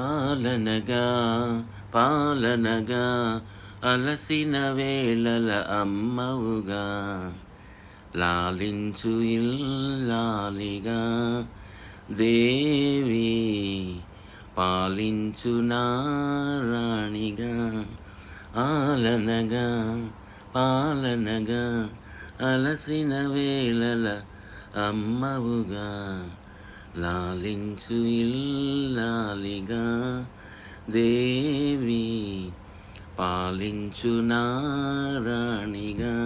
ఆలనగా పాలనగా అలసిన వేళల అమ్మవుగా లాలించు ఇల్లాలిగా దేవి పాలించు నారాణిగా ఆలనగా పాలనగా అలసిన వేళల అమ్మవుగా లాలించు ఇల్లాలిగా దేవి పాలించు నారాణిగా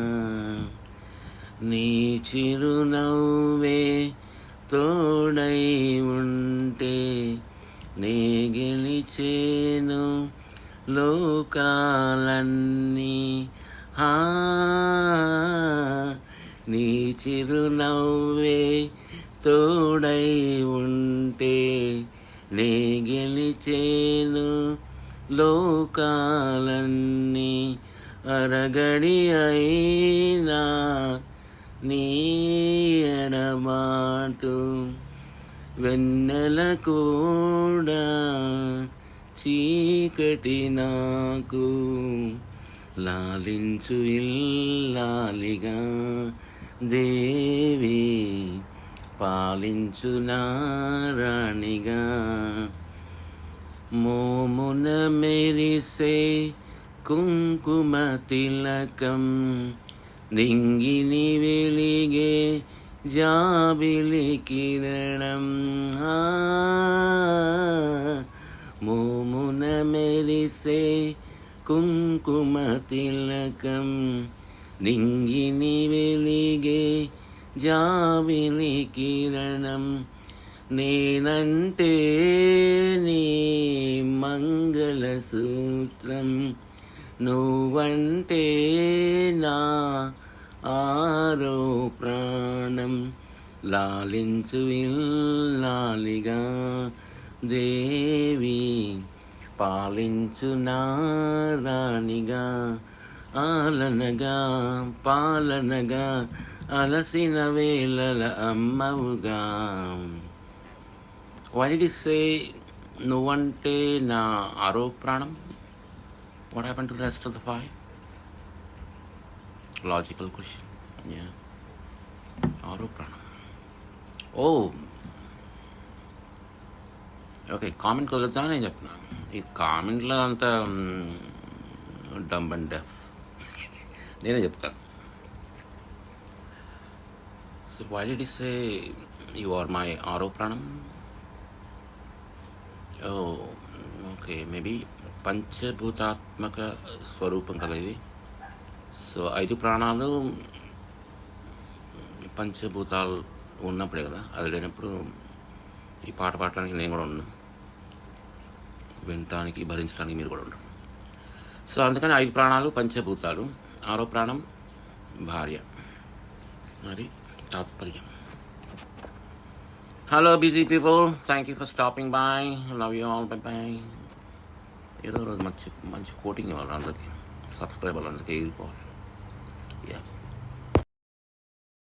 నీ చిరునవ్వే తోడై ఉంటే నే గెలిచేను లోకాలన్నీ నీ చిరునవ్వే తోడై ఉంటే నే గెలిచేను లోకాలన్నీ అరగడి అయినా నీ ఎడబాటు వెన్నెల కూడా చీకటి నాకు లాలించు ఇల్లాలిగా దేవి పాలించు నారాణిగా మోమున మెరిసే కుంకుమ తిలకం నింగిని వెలిగే జాబిలి కిరణం మోమున మెరిసే కుంకుమ తిలకం నింగిని వెలిగే జాబిలి కిరణం నేనంటే నీ మంగళసూత్రం నువ్వంటే నా ఆరో ప్రాణం లాలించు ఇల్లాలిగా దేవి పాలించు నారాణిగా ఆలనగా పాలనగా అలసిన వేళల అమ్మవుగా. Why did he say నువ్వంటే నా ఆరో ప్రాణం? What happened to the rest of the five? Logical question. Yeah. ఆరో ప్రాణం. ఓకే, కామెంట్ కుదురుతామని నేను చెప్తున్నా. ఈ కామెంట్లో అంత డంబ్ అండ్ డెఫ్ నేనే చెప్తాను. So why did he say you are my ఆరో ప్రాణం? ఓకే, మేబీ పంచభూతాత్మక స్వరూపం కదా ఇది. సో 5 ప్రాణాలు పంచభూతాలు ఉన్నప్పుడే కదా, అది లేనప్పుడు ఈ పాట పాడటానికి నేను కూడా ఉన్నా, వినటానికి భరించడానికి మీరు కూడా ఉండరు. సో అందుకని 5 ప్రాణాలు పంచభూతాలు, ఆరో ప్రాణం భార్య, అది తాత్పర్యం. Hello busy people, thank you for stopping by, love you all, bye bye. ఏదో రోజు మంచి కోటింగ్ ఇవ్వాలి అందరికి, సబ్స్క్రైబర్లు అందరికీ ఎగిరిపోవాలి. యా.